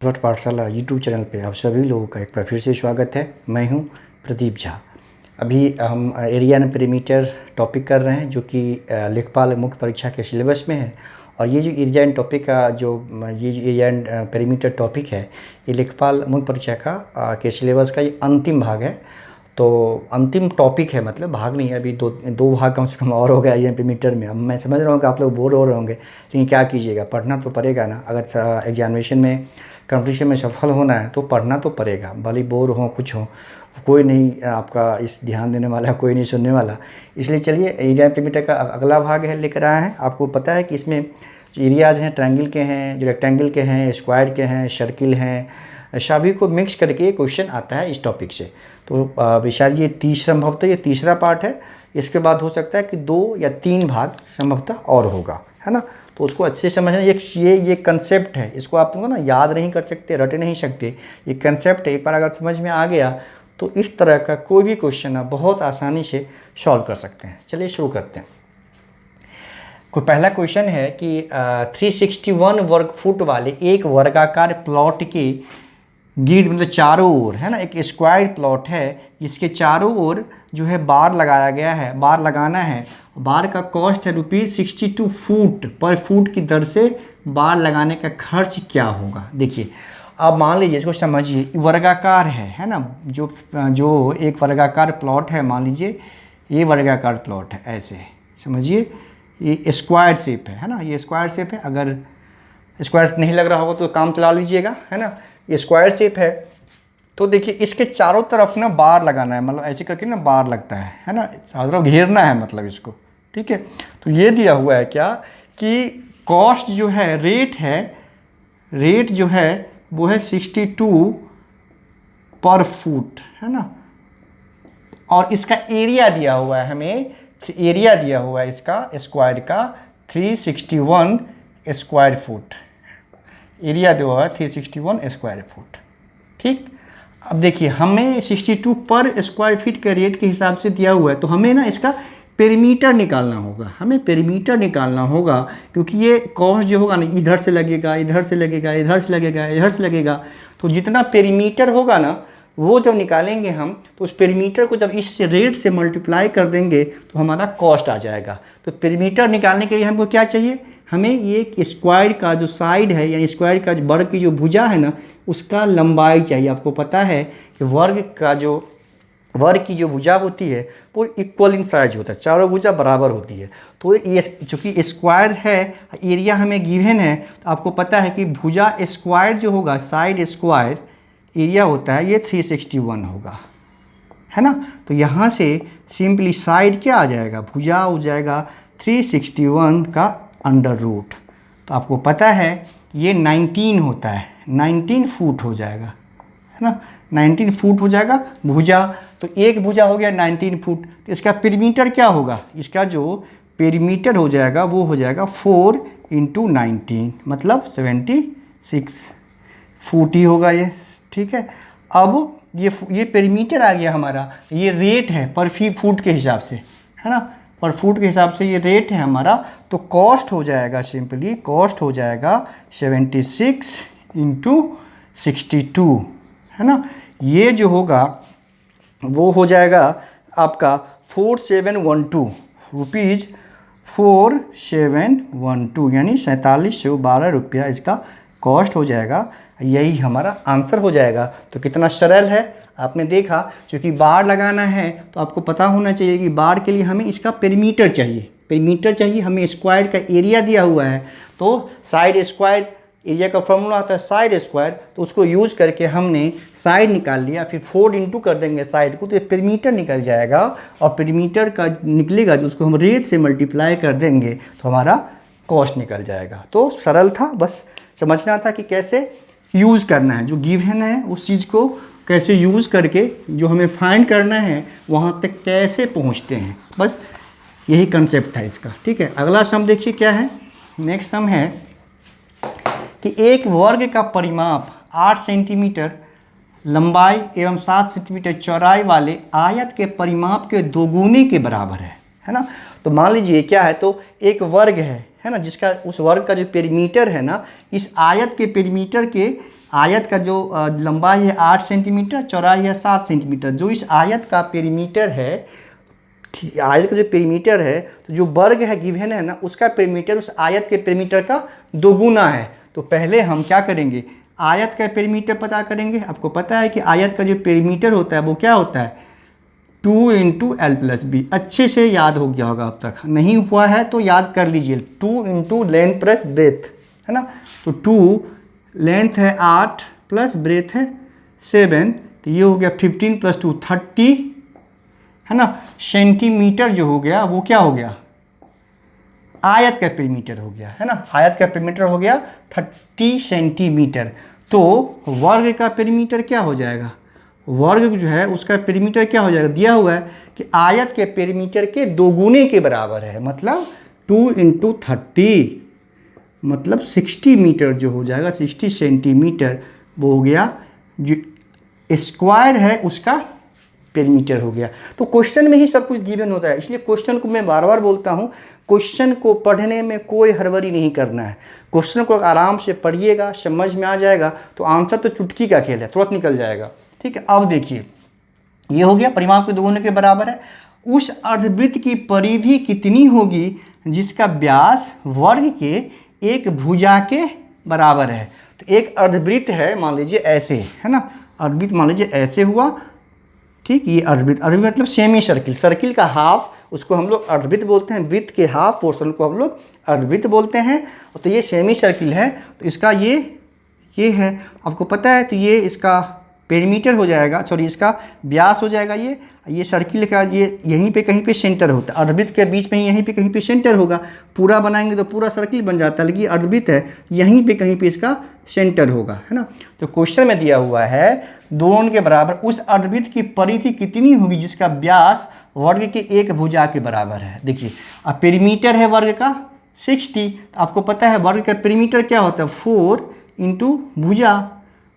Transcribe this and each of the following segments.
आर्यभट्ट पाठशाला YouTube channel पे आप सभी लोगों का एक बार फिर से स्वागत है। मैं हूं प्रदीप झा। अभी हम एरिया एंड पेरीमीटर टॉपिक कर रहे हैं जो कि लेखपाल मुख्य परीक्षा के सिलेबस में है। और ये जो एरिया एंड टॉपिक का ये जो एरिया एंड पेरीमीटर टॉपिक है, ये लेखपाल मुख्य परीक्षा का के सिलेबस का ये अंतिम भाग है। तो अंतिम टॉपिक है, मतलब भाग नहीं है, अभी दो भाग कम से कम और हो गया एरिया एंड पेरीमीटर में। अब मैं समझ रहा हूँ कि आप लोग बोर हो रहे होंगे, लेकिन क्या कीजिएगा, पढ़ना तो पड़ेगा ना। अगर एग्जामिनेशन में कंपटीशन में सफल होना है तो पढ़ना तो पड़ेगा, भले बोर हो कुछ हो, कोई नहीं आपका इस ध्यान देने वाला, कोई नहीं सुनने वाला। इसलिए चलिए एरिया पेरीमीटर का अगला भाग है लेकर आया है। आपको पता है कि इसमें एरियाज हैं, ट्रायंगल के हैं, जो रेक्टेंगल के हैं, स्क्वायर के हैं, सर्किल हैं, सभी को मिक्स करके क्वेश्चन आता है इस टॉपिक से। तो शायद ये संभवतः ये तीसरा पार्ट है। इसके बाद हो सकता है कि 2 या 3 भाग संभवतः और होगा, है ना। तो उसको अच्छे से समझना। ये कंसेप्ट है, इसको आप लोग ना याद नहीं कर सकते, रट नहीं सकते। ये कंसेप्ट है, एक बार अगर समझ में आ गया तो इस तरह का कोई भी क्वेश्चन आप बहुत आसानी से सॉल्व कर सकते हैं। चलिए शुरू करते हैं। कोई पहला क्वेश्चन है कि 361 वर्ग फुट वाले एक वर्गाकार प्लॉट के मतलब चारों ओर, है ना, एक स्क्वायर प्लॉट है जिसके चारों ओर जो है बार लगाया गया है, बार लगाना है। बार का कॉस्ट है ₹62 फुट पर फुट की दर से बार लगाने का खर्च क्या होगा। देखिए, अब मान लीजिए, इसको समझिए, वर्गाकार है ना, जो एक वर्गाकार प्लॉट है। मान लीजिए ये वर्गाकार प्लॉट है, ऐसे समझिए, ये स्क्वायर शेप है ना, ये स्क्वायर शेप है। अगर स्क्वायर नहीं लग रहा होगा तो काम चला लीजिएगा, है ना। ये स्क्वायर शेप है, तो देखिए इसके चारों तरफ ना बार लगाना है, मतलब ऐसे करके ना बार लगता है ना, चारों तरफ घेरना है मतलब इसको, ठीक है। तो ये दिया हुआ है क्या कि कॉस्ट जो है, रेट जो है वो है 62 पर फुट, है ना। और इसका एरिया दिया हुआ है हमें, एरिया दिया हुआ है इसका स्क्वायर का 361 स्क्वायर फुट। एरिया दिया हुआ है 361 स्क्वायर फुट, ठीक। अब देखिए, हमें 62 पर स्क्वायर फीट के रेट के हिसाब से दिया हुआ है, तो हमें ना इसका पेरीमीटर निकालना होगा, हमें पेरीमीटर निकालना होगा। क्योंकि ये कॉस्ट जो होगा ना, इधर से लगेगा, इधर से लगेगा, इधर से लगेगा, इधर से लगेगा। तो जितना पेरीमीटर होगा ना, वो जब निकालेंगे हम, तो उस पेरीमीटर को जब इस रेट से मल्टीप्लाई कर देंगे तो हमारा कॉस्ट आ जाएगा। तो पेरीमीटर निकालने के लिए हमको क्या चाहिए, हमें ये स्क्वायर का जो साइड है, यानी स्क्वायर का जो वर्ग की जो भुजा है ना, उसका लंबाई चाहिए। आपको पता है कि वर्ग की जो भुजा होती है वो इक्वल इन साइज होता है, चारों भुजा बराबर होती है। तो ये चूँकि स्क्वायर है, एरिया हमें गिवन है, तो आपको पता है कि भुजा स्क्वायर जो होगा, साइड स्क्वायर एरिया होता है, ये 361 होगा, है ना। तो यहाँ से सिंपली साइड क्या आ जाएगा, भुजा हो जाएगा 361 का अंडर रूट। तो आपको पता है ये 19 होता है, 19 फुट हो जाएगा, है ना, 19 फुट हो जाएगा भुजा। तो एक भुजा हो गया 19 फुट। तो इसका पेरीमीटर क्या होगा, इसका जो पेरीमीटर हो जाएगा वो हो जाएगा 4 × 19, मतलब 76 फुट ही होगा ये, ठीक है। अब ये पेरीमीटर आ गया हमारा, ये रेट है पर फुट के हिसाब से, है ना, पर फुट के हिसाब से ये रेट है हमारा। तो कॉस्ट हो जाएगा, सिंपली कॉस्ट हो जाएगा 76 × 62, है ना। ये जो होगा वो हो जाएगा आपका 4712 रुपीज़, 4712 यानी 4712 रुपया इसका कॉस्ट हो जाएगा। यही हमारा आंसर हो जाएगा। तो कितना सरल है, आपने देखा। क्योंकि बार लगाना है तो आपको पता होना चाहिए कि बार के लिए हमें इसका पेरीमीटर चाहिए, हमें स्क्वायर का एरिया दिया हुआ है। तो साइड स्क्वायर एरिया का फॉर्मूला आता है साइड स्क्वायर, तो उसको यूज़ करके हमने साइड निकाल लिया, फिर 4 × कर देंगे साइड को, तो ये पेरीमीटर निकल जाएगा। और पेरीमीटर का निकलेगा जो, उसको हम रेट से मल्टीप्लाई कर देंगे तो हमारा कॉस्ट निकल जाएगा। तो सरल था, बस समझना था कि कैसे यूज़ करना है, जो गिवन है उस चीज़ को कैसे यूज़ करके जो हमें फाइंड करना है वहाँ तक कैसे पहुँचते हैं, बस यही कंसेप्ट था इसका, ठीक है। अगला सम देखिए क्या है। नेक्स्ट सम है कि एक वर्ग का परिमाप 8 सेंटीमीटर लंबाई एवं 7 सेंटीमीटर चौड़ाई वाले आयत के परिमाप के दोगुने के बराबर है ना। तो मान लीजिए क्या है, तो एक वर्ग है ना, जिसका उस वर्ग का जो पेरीमीटर है ना, इस आयत के पेरीमीटर के आयत का जो लंबाई है 8 सेंटीमीटर, चौड़ाई है 7 सेंटीमीटर। जो इस आयत का पेरीमीटर है, आयत का जो पेरीमीटर है, तो जो वर्ग है गिवन है ना, उसका पेरीमीटर उस आयत के पेरीमीटर का दोगुना है। तो पहले हम क्या करेंगे, आयत का पेरीमीटर पता करेंगे। आपको पता है कि आयत का जो पेरीमीटर होता है वो क्या होता है, 2 इंटू एल प्लस बी। अच्छे से याद हो गया होगा, अब तक नहीं हुआ है तो याद कर लीजिए। 2 इंटू लेंथ प्लस ब्रेथ, है ना। तो 2 लेंथ है 8 प्लस ब्रेथ है 7, तो ये हो गया 15 प्लस 2 30, है ना। सेंटीमीटर जो हो गया वो क्या हो गया, आयत का पेरीमीटर हो गया, है ना। आयत का पेरीमीटर हो गया 30 सेंटीमीटर। तो वर्ग का पेरीमीटर क्या हो जाएगा, वर्ग जो है उसका पेरीमीटर क्या हो जाएगा, दिया हुआ है कि आयत के पेरीमीटर के दोगुने के बराबर है। मतलब 2 इंटू 30 मतलब 60 मीटर जो हो जाएगा, 60 सेंटीमीटर वो हो गया, जो स्क्वायर है उसका पेरीमीटर हो गया। तो क्वेश्चन में ही सब कुछ गिवन होता है, इसलिए क्वेश्चन को मैं बार बार बोलता हूँ, क्वेश्चन को पढ़ने में कोई हड़बड़ी नहीं करना है। क्वेश्चन को आराम से पढ़िएगा, समझ में आ जाएगा, तो आंसर तो चुटकी का खेल है, तुरंत निकल जाएगा। ठीक है, अब देखिए, ये हो गया परिमाप के दोगुने के बराबर है। उस अर्धवृत्त की परिधि कितनी होगी जिसका व्यास वर्ग के एक भुजा के बराबर है। तो एक अर्धवृत्त है, मान लीजिए ऐसे, है ना, अर्धवृत्त मान लीजिए ऐसे हुआ, ठीक। ये अर्धवृत्त, अर्धवृत्त मतलब सेमी सर्किल, सर्किल का हाफ उसको हम लोग अर्धवृत्त बोलते हैं, वृत्त के हाफ पोर्शन को हम लोग अर्धवृत्त बोलते हैं। तो ये सेमी सर्किल है, तो इसका ये है, आपको पता है। तो ये इसका पेरीमीटर हो जाएगा, सॉरी इसका व्यास हो जाएगा। ये सर्किल का ये यहीं पे कहीं पे सेंटर होता है, अर्धवृत्त के बीच में यहीं पे कहीं पे सेंटर होगा। पूरा बनाएंगे तो पूरा सर्किल बन जाता है, लेकिन अर्धवृत्त है, यहीं पे कहीं पे इसका सेंटर होगा, है ना। तो क्वेश्चन में दिया हुआ है दोनों के बराबर उस अर्धवृत्त की परिधि कितनी होगी जिसका व्यास वर्ग के एक भुजा के बराबर है। देखिए, अब पेरीमीटर है वर्ग का 60, तो आपको पता है वर्ग का पेरीमीटर क्या होता है, 4 इंटू भुजा,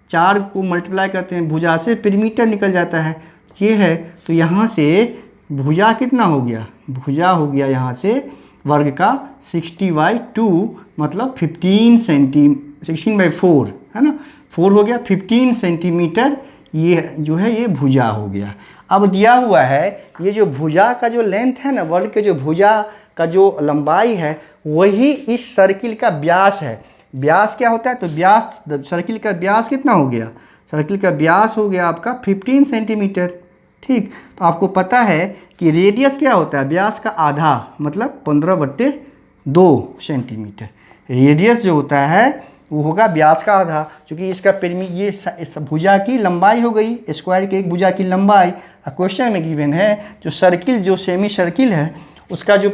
4 को मल्टीप्लाई करते हैं भुजा से, पेरीमीटर निकल जाता है, ये है। तो यहाँ से भुजा कितना हो गया, भुजा हो गया यहाँ से वर्ग का 60/2 मतलब 16/4, है ना, 4 हो गया, 15 सेंटीमीटर ये जो है ये भुजा हो गया। अब दिया हुआ है ये जो भुजा का जो लेंथ है ना, वर्ग के जो भुजा का जो लंबाई है वही इस सर्किल का व्यास है। व्यास क्या होता है, तो व्यास, सर्किल का व्यास कितना हो गया, सर्किल का व्यास हो गया आपका 15 सेंटीमीटर। ठीक, तो आपको पता है कि रेडियस क्या होता है, व्यास का आधा मतलब 15/2 सेंटीमीटर। रेडियस जो होता है वो होगा व्यास का आधा, क्योंकि इसका ये इस भुजा की लंबाई हो गई, स्क्वायर के एक भुजा की लंबाई। क्वेश्चन में गिवन है जो सर्किल, जो सेमी सर्किल है उसका जो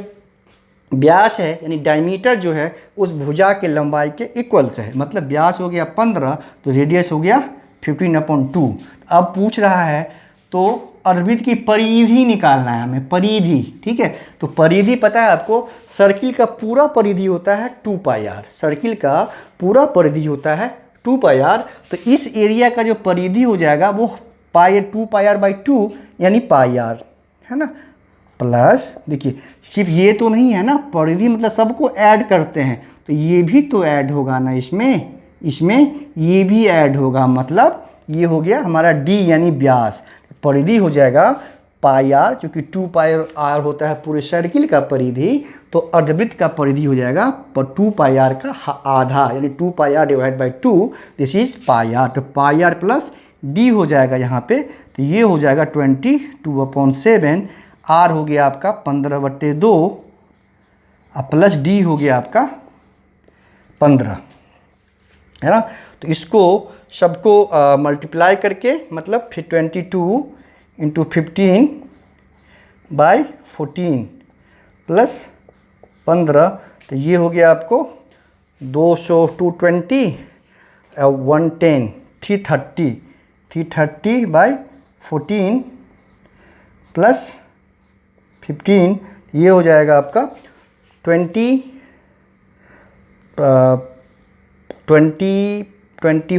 व्यास है यानी डायमीटर जो है उस भुजा के लंबाई के इक्वल्स है। मतलब व्यास हो गया 15, तो रेडियस हो गया 15/2। अब पूछ रहा है तो अर्धवृत्त की परिधि निकालना है हमें, परिधि। ठीक है, तो परिधि पता है आपको, सर्किल का पूरा परिधि होता है 2πr, सर्किल का पूरा परिधि होता है 2πr। तो इस एरिया का जो परिधि हो जाएगा वो 2πr/2 यानी πr, है ना। प्लस देखिए, सिर्फ ये तो नहीं है ना, परिधि मतलब सबको ऐड करते हैं, तो ये भी तो ऐड होगा ना इसमें ये भी ऐड होगा, मतलब ये हो गया हमारा d यानी व्यास। परिधि हो जाएगा πr, क्योंकि 2πr होता है पूरे सर्किल का परिधि, तो अर्धवृत्त का परिधि हो जाएगा 2πr का आधा यानी 2πr/2, दिस इज πr। तो πr प्लस d हो जाएगा यहाँ पे, तो ये हो जाएगा 22/7, r हो गया आपका 15/2 और प्लस d हो गया आपका 15, है ना। तो इसको सबको मल्टीप्लाई करके मतलब फिर 22 इंटू 15/14 प्लस 15, तो ये हो गया आपको 220 110 330/14 प्लस 15, ये हो जाएगा आपका 20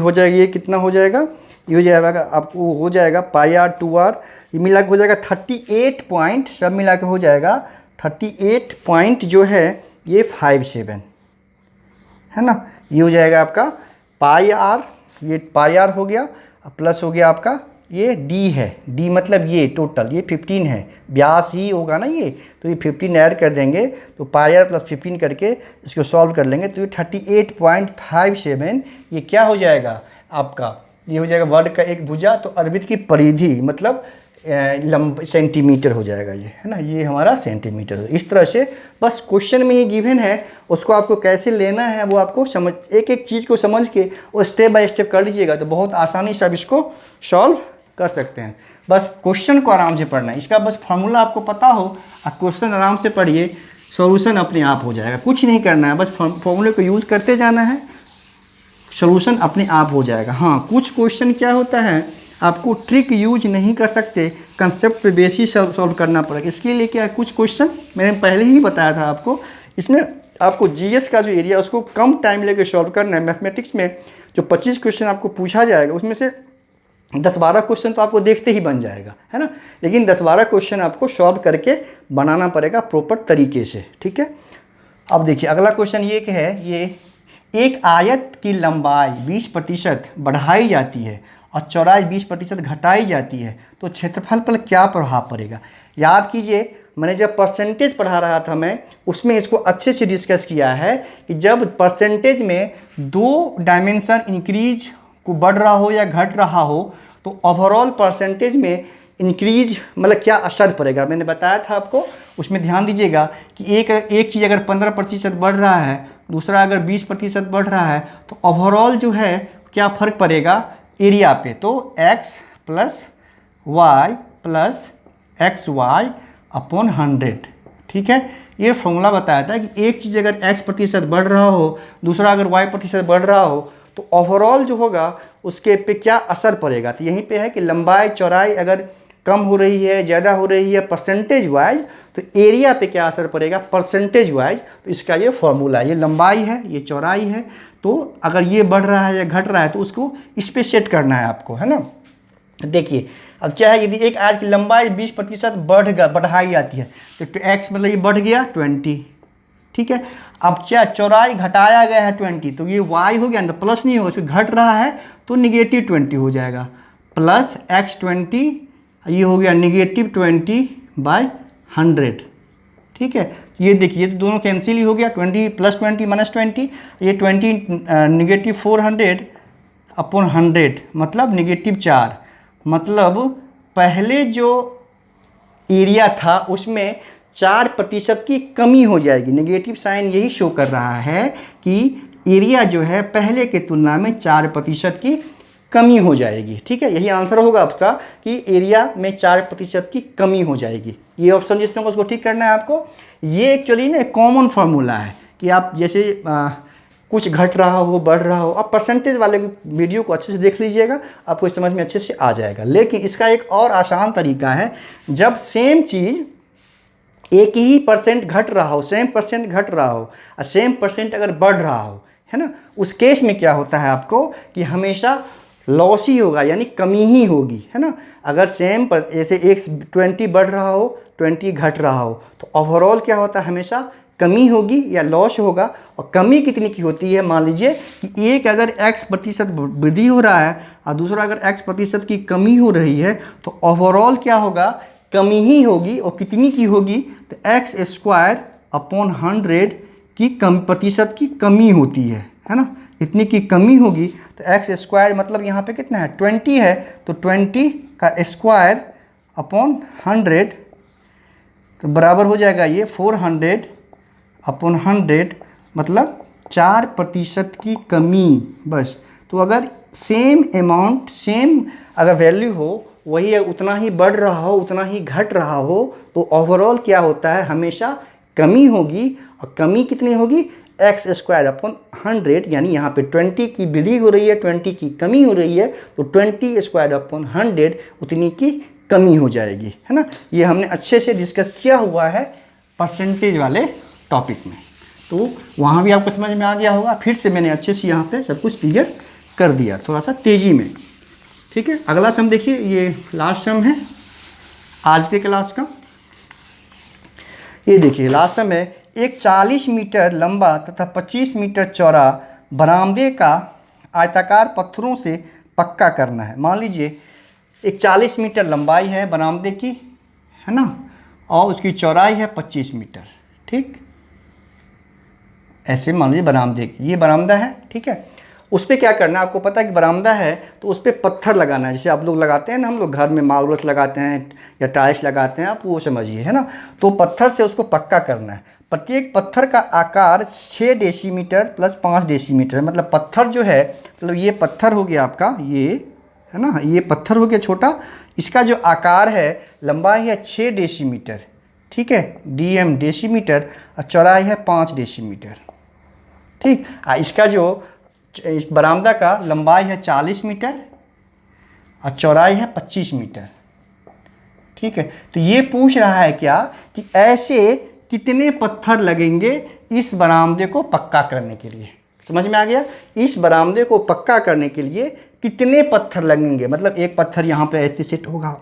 हो जाएगा। ये कितना हो जाएगा, ये हो जाएगा आपको, हो जाएगा πr 2r, ये मिला के हो जाएगा 38 पॉइंट, सब मिला के हो जाएगा 38 पॉइंट जो है ये 57, है ना। ये हो जाएगा आपका πr ये पाई आर हो गया, प्लस हो गया आपका ये डी है, डी मतलब ये टोटल ये 15 है, व्यास ही होगा ना ये, तो ये 15 ऐड कर देंगे तो पाई आर प्लस 15 करके इसको सॉल्व कर लेंगे तो ये 38.57 ये क्या हो जाएगा आपका, ये हो जाएगा वर्ग का एक भुजा, तो अर्बित की परिधि मतलब सेंटीमीटर हो जाएगा ये, है ना, ये हमारा सेंटीमीटर। इस तरह से बस क्वेश्चन में ही गिवन है, उसको आपको कैसे लेना है वो आपको समझ, एक एक चीज़ को समझ के वो स्टेप बाय स्टेप कर लीजिएगा तो बहुत आसानी से आप इसको सॉल्व कर सकते हैं। बस क्वेश्चन को आराम से पढ़ना है, इसका बस फार्मूला आपको पता हो और क्वेश्चन आराम से पढ़िए, सॉल्यूशन अपने आप हो जाएगा, कुछ नहीं करना है, बस फॉर्मूले को यूज़ करते जाना है, सॉल्यूशन अपने आप हो जाएगा। हाँ, कुछ क्वेश्चन क्या होता है आपको ट्रिक यूज नहीं कर सकते, कंसेप्ट पे बेसिस सॉल्व करना पड़ेगा। इसके लिए क्या है, कुछ क्वेश्चन मैंने पहले ही बताया था आपको, इसमें आपको जीएस का जो एरिया उसको कम टाइम लेके सॉल्व करना है। मैथमेटिक्स में जो 25 क्वेश्चन आपको पूछा जाएगा उसमें से 10-12 क्वेश्चन तो आपको देखते ही बन जाएगा, है ना, लेकिन 10-12 क्वेश्चन आपको सॉल्व करके बनाना पड़ेगा प्रॉपर तरीके से, ठीक है। अब देखिए अगला क्वेश्चन ये क्या है, ये एक आयत की लंबाई 20% बढ़ाई जाती है और चौड़ाई 20% घटाई जाती है तो क्षेत्रफल पर क्या प्रभाव पड़ेगा। याद कीजिए मैंने जब परसेंटेज पढ़ा रहा था मैं उसमें इसको अच्छे से डिस्कस किया है कि जब परसेंटेज में 2 डायमेंशन इंक्रीज को बढ़ रहा हो या घट रहा हो तो ओवरऑल परसेंटेज में इंक्रीज मतलब क्या असर पड़ेगा, मैंने बताया था आपको, उसमें ध्यान दीजिएगा कि एक चीज़ अगर 15% बढ़ रहा है, दूसरा अगर 20% बढ़ रहा है तो ओवरऑल जो है क्या फ़र्क पड़ेगा एरिया पे, तो x plus y plus x y upon 100, ठीक है। ये फॉर्मूला बताया था कि एक चीज़ अगर x% बढ़ रहा हो, दूसरा अगर y% बढ़ रहा हो तो ओवरऑल जो होगा उसके पे क्या असर पड़ेगा। तो यहीं पे है कि लंबाई चौड़ाई अगर कम हो रही है, ज़्यादा हो रही है परसेंटेज वाइज तो एरिया पे क्या असर पड़ेगा परसेंटेज वाइज। तो इसका ये फॉर्मूला, ये लंबाई है ये चौड़ाई है, तो अगर ये बढ़ रहा है या घट रहा है तो उसको इस पे सेट करना है आपको, है ना। देखिए अब क्या है, यदि एक आयत की लंबाई 20% बढ़ाई जाती है तो x मतलब ये बढ़ गया 20, ठीक है। अब क्या चौड़ाई घटाया गया है 20 तो ये y हो गया ना, प्लस नहीं होगा, उसमें घट रहा है तो -20 हो जाएगा, प्लस x20 ये हो गया -20/100, ठीक है। ये देखिए तो दोनों कैंसिल ही हो गया, 20 + 20 - 20, ये 20 -400 अपॉन 100 मतलब -4, मतलब पहले जो एरिया था उसमें 4% की कमी हो जाएगी। नेगेटिव साइन यही शो कर रहा है कि एरिया जो है पहले के तुलना में 4% की कमी हो जाएगी, ठीक है। यही आंसर होगा आपका कि एरिया में 4% की कमी हो जाएगी। ये ऑप्शन जिसमें उसको ठीक करना है आपको। ये एक्चुअली ना कॉमन फार्मूला है कि आप जैसे कुछ घट रहा हो बढ़ रहा हो, आप परसेंटेज वाले वीडियो को अच्छे से देख लीजिएगा, आपको इस समझ में अच्छे से आ जाएगा। लेकिन इसका एक और आसान तरीका है, जब सेम चीज़ एक ही % घट रहा हो, सेम % घट रहा हो और सेम % अगर बढ़ रहा हो, है ना, उस केस में क्या होता है आपको कि हमेशा लॉस ही होगा, यानी कमी ही होगी, है ना। अगर सेम पर जैसे एक 20 बढ़ रहा हो 20 घट रहा हो तो ओवरऑल क्या होता है हमेशा कमी होगी या लॉस होगा। और कमी कितनी की होती है, मान लीजिए कि एक अगर x% वृद्धि हो रहा है और दूसरा अगर x% की कमी हो रही है तो ओवरऑल क्या होगा कमी ही होगी। और कितनी की होगी तो x² अपॉन 100 की प्रतिशत की कमी होती है ना, इतनी की कमी होगी। तो x² मतलब यहाँ पे कितना है 20 है, तो 20 का स्क्वायर अपॉन 100 तो बराबर हो जाएगा ये 400 अपॉन 100 मतलब 4% की कमी बस। तो अगर सेम अमाउंट सेम अगर वैल्यू हो वही उतना ही बढ़ रहा हो उतना ही घट रहा हो तो ओवरऑल क्या होता है हमेशा कमी होगी। और कमी कितनी होगी x² अपॉन 100, यानी यहाँ पे 20 की वृद्धि हो रही है 20 की कमी हो रही है तो 20² अपॉन 100 उतनी की कमी हो जाएगी, है ना। ये हमने अच्छे से डिस्कस किया हुआ है परसेंटेज वाले टॉपिक में, तो वहाँ भी आपको समझ में आ गया होगा। फिर से मैंने अच्छे से यहाँ पे सब कुछ क्लियर कर दिया थोड़ा सा तेज़ी में, ठीक है। अगला सम देखिए, ये लास्ट सम है आज के क्लास का। ये देखिए लास्ट सम है, एक 40 मीटर लंबा तथा 25 मीटर चौड़ा बरामदे का आयताकार पत्थरों से पक्का करना है। मान लीजिए एक 40 मीटर लंबाई है बरामदे की, है ना, और उसकी चौड़ाई है 25 मीटर। ठीक, ऐसे मान लीजिए बरामदे की, ये बरामदा है, ठीक है। उस पर क्या करना है, आपको पता है कि बरामदा है तो उस पर पत्थर लगाना है, जैसे आप लोग लगाते हैं ना, हम लोग घर में मार्बल्स लगाते हैं या टाइल्स लगाते हैं, आप वो समझिए, है ना। तो पत्थर से उसको पक्का करना है। प्रत्येक पत्थर का आकार 6 डेसीमीटर प्लस 5 डेसीमीटर, मतलब पत्थर जो है, मतलब ये पत्थर हो गया आपका, ये है ना, ये पत्थर हो गया छोटा, इसका जो आकार है, लंबाई है 6 डेसीमीटर, ठीक है, डीएम डेसीमीटर, और चौड़ाई है 5 डेसीमीटर। ठीक, इसका जो इस बरामदा का लंबाई है 40 मीटर और चौड़ाई है 25 मीटर। ठीक है, तो ये पूछ रहा है क्या कि ऐसे कितने पत्थर लगेंगे इस बरामदे को पक्का करने के लिए। समझ में आ गया, इस बरामदे को पक्का करने के लिए कितने पत्थर लगेंगे, मतलब एक पत्थर यहाँ पे ऐसे सेट होगा,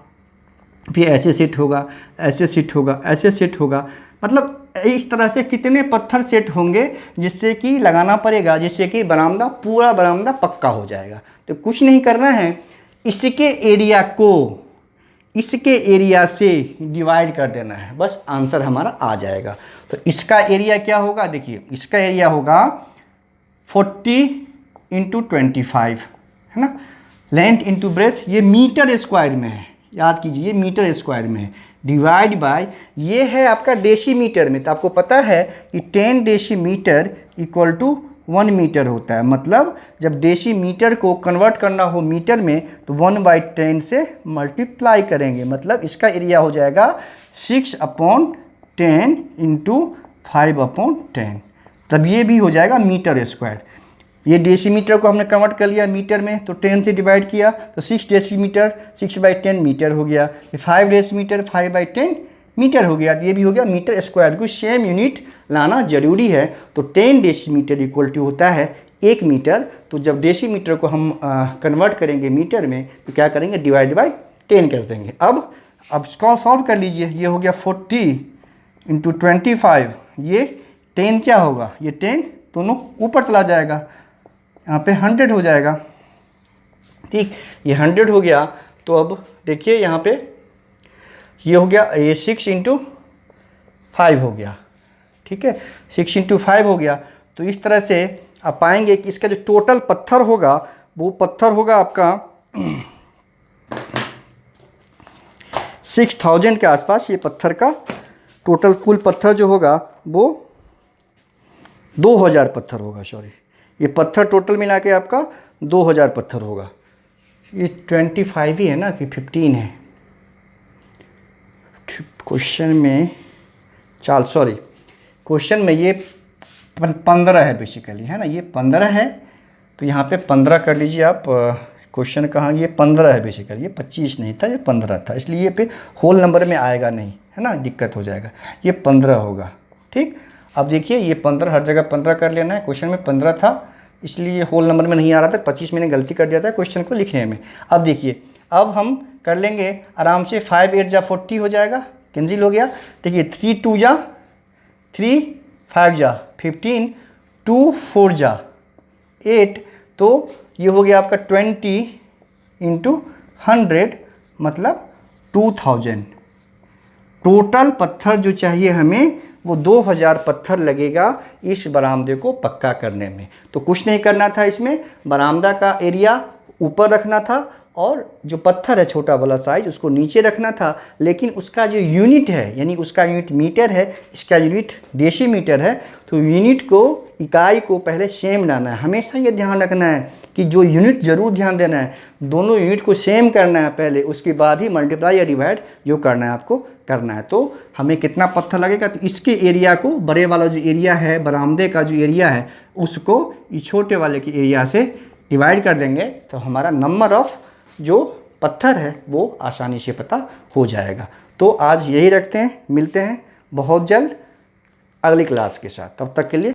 फिर ऐसे सेट होगा, ऐसे सेट होगा, ऐसे सेट होगा, मतलब इस तरह से कितने पत्थर सेट होंगे जिससे कि लगाना पड़ेगा, जिससे कि बरामदा, पूरा बरामदा पक्का हो जाएगा। तो कुछ नहीं करना है, इसके एरिया को इसके एरिया से डिवाइड कर देना है, बस आंसर हमारा आ जाएगा। तो इसका एरिया क्या होगा, देखिए इसका एरिया होगा 40 इंटू 25, है ना, लेंथ इंटू ब्रेथ, ये मीटर स्क्वायर में है, याद कीजिए मीटर स्क्वायर में है, डिवाइड बाय ये है आपका डेसीमीटर में। तो आपको पता है कि 10 डेसीमीटर इक्वल टू 1 मीटर होता है, मतलब जब डेसीमीटर को कन्वर्ट करना हो मीटर में तो 1/10 से मल्टीप्लाई करेंगे, मतलब इसका एरिया हो जाएगा 6/10 इंटू 5/10, तब ये भी हो जाएगा मीटर स्क्वायर। ये डेसीमीटर को हमने कन्वर्ट कर लिया मीटर में, तो 10 से डिवाइड किया तो 6 डेसीमीटर, 6/10 मीटर हो गया। ये 5 डेसीमीटर, 5/10 मीटर हो गया, तो ये भी हो गया मीटर स्क्वायर। को सेम यूनिट लाना जरूरी है। तो 10 डेसीमीटर इक्वल टू होता है 1 मीटर। तो जब डेसीमीटर को हम कन्वर्ट करेंगे मीटर में तो क्या करेंगे, डिवाइड बाई 10 कर देंगे। अब इसको सॉल्व कर लीजिए, ये हो गया 40 इंटू 25, ये 10 क्या होगा, ये 10 दोनों ऊपर चला जाएगा, यहाँ पे 100 हो जाएगा। ठीक, ये 100 हो गया। तो अब देखिए यहाँ पे ये हो गया, ये 6 इंटू 5 हो गया, ठीक है, 6 इंटू 5 हो गया। तो इस तरह से आप पाएंगे कि इसका जो टोटल पत्थर होगा वो पत्थर होगा आपका 6000 के आसपास। ये पत्थर का टोटल कुल पत्थर जो होगा वो 2000 पत्थर होगा, सॉरी, ये पत्थर टोटल मिला के आपका 2000 पत्थर होगा। ये 25 ही है ना कि 15 है क्वेश्चन में, क्वेश्चन में ये 15 है बेसिकली, है ना, ये 15 है। तो यहाँ पे 15 कर लीजिए आप, क्वेश्चन कहाँ, ये 15 है बेसिकली, ये 25 नहीं था, ये 15 था, इसलिए ये पे होल नंबर में आएगा नहीं, है ना, दिक्कत हो जाएगा, ये 15 होगा। ठीक, अब देखिए ये 15 हर जगह 15 कर लेना है, क्वेश्चन में 15 था इसलिए होल नंबर में नहीं आ रहा था, 25 मैंने गलती कर दिया था क्वेश्चन को लिखने में। अब देखिए, अब हम कर लेंगे आराम से, 5 8 जा 40 हो जाएगा, कैंसिल हो गया। देखिए 3 2 जा 3, 5 जा 15, 2 4 जा 8, तो ये हो गया आपका 20 इंटू 100, मतलब 2000। टोटल पत्थर जो चाहिए हमें वो 2000 पत्थर लगेगा इस बरामदे को पक्का करने में। तो कुछ नहीं करना था, इसमें बरामदा का एरिया ऊपर रखना था और जो पत्थर है छोटा वाला साइज उसको नीचे रखना था, लेकिन उसका जो यूनिट है, यानी उसका यूनिट मीटर है, इसका यूनिट डेसीमीटर है, तो यूनिट को, इकाई को पहले सेम लाना है। हमेशा ये ध्यान रखना है कि जो यूनिट ज़रूर ध्यान देना है, दोनों यूनिट को सेम करना है पहले, उसके बाद ही मल्टीप्लाई या डिवाइड जो करना है आपको करना है। तो हमें कितना पत्थर लगेगा, तो इसके एरिया को, बड़े वाला जो एरिया है बरामदे का जो एरिया है उसको इस छोटे वाले के एरिया से डिवाइड कर देंगे, तो हमारा नंबर ऑफ जो पत्थर है वो आसानी से पता हो जाएगा। तो आज यही रखते हैं, मिलते हैं बहुत जल्द अगली क्लास के साथ, तब तक के लिए